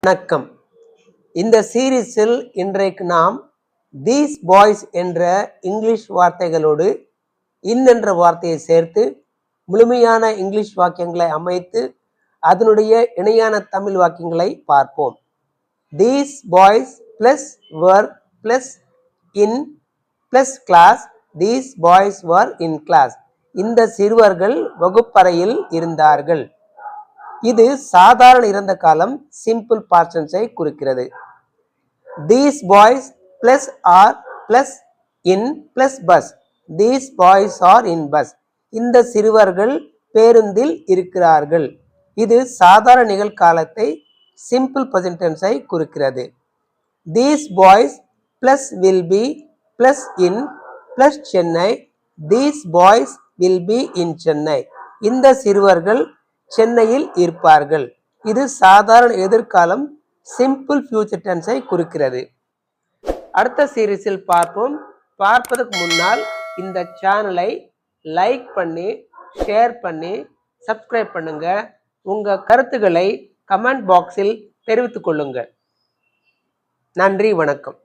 வணக்கம். இந்த சீரீஸில் இன்றைக்கு நாம் தீஸ் பாய்ஸ் என்ற இங்கிலீஷ் வார்த்தைகளோடு இன் என்ற வார்த்தையை சேர்த்து முழுமையான இங்கிலீஷ் வாக்கியங்களை அமைத்து அதனுடைய இணையான தமிழ் வாக்கியங்களை பார்ப்போம். These boys plus were plus in plus class. These boys were in class. இந்த சிறுவர்கள் வகுப்பறையில் இருந்தார்கள். இது சாதாரண இறந்த காலம் சிம்பிள் பாஸ்ட் டென்ஸை குறிக்கிறது. These boys plus are plus in plus bus. These boys are in bus. இந்த சிறுவர்கள் பேருந்தில் இருக்கிறார்கள். இது சாதாரண நிகழ்காலத்தை சிம்பிள் present tense-ஐ குறிக்கிறது. These boys plus will be plus in plus Chennai. These boys will be in Chennai. இந்த சிறுவர்கள் சென்னையில் இருப்பார்கள். இது சாதாரண எதிர்காலம் சிம்பிள் ஃபியூச்சர் டென்ஸை குறிக்கிறது. அடுத்த சீரீஸில் பார்ப்போம். பார்ப்பதற்கு முன்னால் இந்த சேனலை லைக் பண்ணி ஷேர் பண்ணி சப்ஸ்கிரைப் பண்ணுங்க. உங்க கருத்துக்களை கமெண்ட் பாக்ஸில் தெரிவித்துக் கொள்ளுங்க. நன்றி, வணக்கம்.